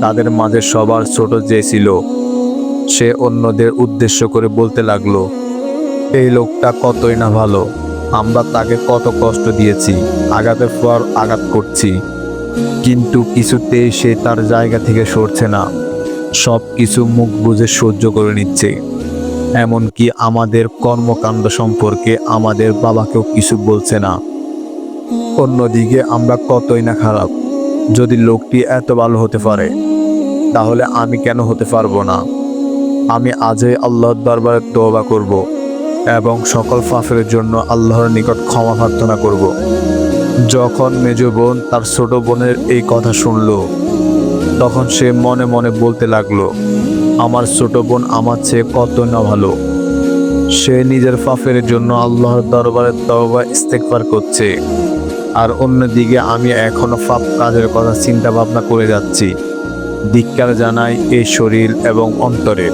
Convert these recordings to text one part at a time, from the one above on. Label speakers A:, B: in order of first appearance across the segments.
A: তাদের মাঝে সবার ছোট যে ছিল সে অন্যদের উদ্দেশ্য করে বলতে লাগলো, এই লোকটা কতই না ভালো, আমরা তাকে কত কষ্ট দিয়েছি, আঘাতের পর আঘাত করছি, কিন্তু কিছুতেই সে তার জায়গা থেকে সরছে না, সব কিছু মুখ বুজে সহ্য করে নিচ্ছে। এমনকি আমাদের কর্মকাণ্ড সম্পর্কে আমাদের বাবাকেও কিছু বলছে না। অন্যদিকে আমরা কতই না খারাপ। যদি লোকটি এত ভালো হতে পারে তাহলে আমি কেন হতে পারবো না? আমি আজই আল্লাহর দরবারে তওবা করব এবং সকল পাপের জন্য আল্লাহর নিকট ক্ষমা প্রার্থনা করব। যখন মেজ বোন তার ছোট বোনের এই কথা শুনল, তখন সে মনে মনে বলতে লাগলো, আমার ছোট বোন আমার চেয়ে কত না ভালো। সে নিজের পাপের জন্য আল্লাহর দরবারে তওবা ইস্তেগফার করছে, আর অন্যদিকে আমি এখনো পাপ কাজের কথা চিন্তা ভাবনা করে যাচ্ছি। ধিক্কার জানাই এই শরীর এবং অন্তরে।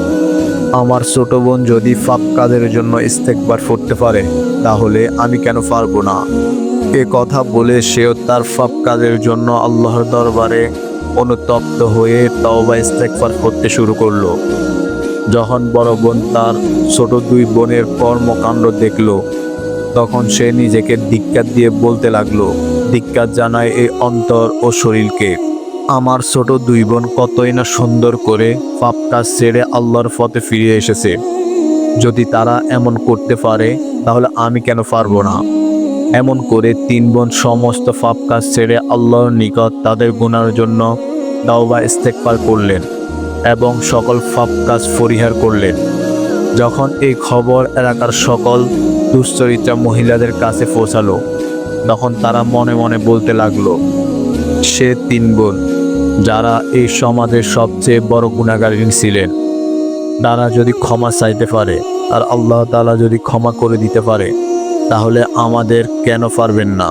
A: আমার ছোট বোন যদি পাপ কাজের জন্য ইস্তেগফার করতে পারে তাহলে আমি কেন পারবো না? এ কথা বলে সেও তার পাপ কাজের জন্য আল্লাহর দরবারে অনুতপ্ত হয়ে তওবা ইস্তেগফার করতে শুরু করলো। যখন বড় বোন তার ছোট দুই বোনের কর্মকাণ্ড দেখলো, তখন সে নিজেকে ধিক্কার দিয়ে বলতে লাগলো, ধিক্কার জানায় এই অন্তর ও শরীরকে। আমার ছোট দুই বোন কতই না সুন্দর করে পাপ কাজ ছেড়ে আল্লাহর পথে ফিরে এসেছে। যদি তারা এমন করতে পারে তাহলে আমি কেন পারবো না? এমন করে তিন বোন সমস্ত পাপ কাজ ছেড়ে আল্লাহর নিকট তাদের গুনার জন্য তওবা ইস্তেগফার করলেন এবং সকল পাপ কাজ পরিহার করলেন। যখন এই খবর এলাকার সকল দুশ্চরিত্রা মহিলাদের কাছে পৌঁছালো, তখন তারা মনে মনে বলতে লাগলো, সে তিন বোন যারা এই সমাজের সবচেয়ে বড় গুনাহগারিনী ছিলেন, তারা যদি ক্ষমা চাইতে পারে আর আল্লাহ তাআলা যদি ক্ষমা করে দিতে পারে তাহলে আমাদের কেন পারবেন না?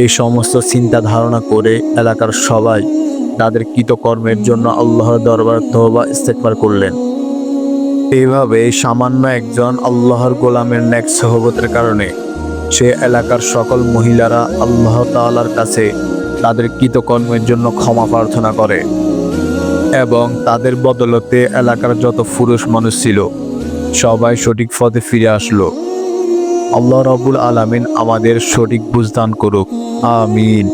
A: এই সমস্ত চিন্তা ধারণা করে এলাকার সবাই তাদের কৃতকর্মের জন্য আল্লাহর দরবারে তওবা ইস্তেগফার করলেন। এইভাবে সামান্য একজন আল্লাহর গোলামের নেক সহবতের কারণে সে এলাকার সকল মহিলারা আল্লাহ তাআলার কাছে তাদের কৃতকর্মের জন্য ক্ষমা প্রার্থনা করে এবং তাদের বদলতে এলাকার যত পুরুষ মানুষ ছিল সবাই সঠিক পথে ফিরে আসলো। আল্লাহ রাব্বুল আলামিন আমাদের সঠিক বুঝ দান করুক। আমিন।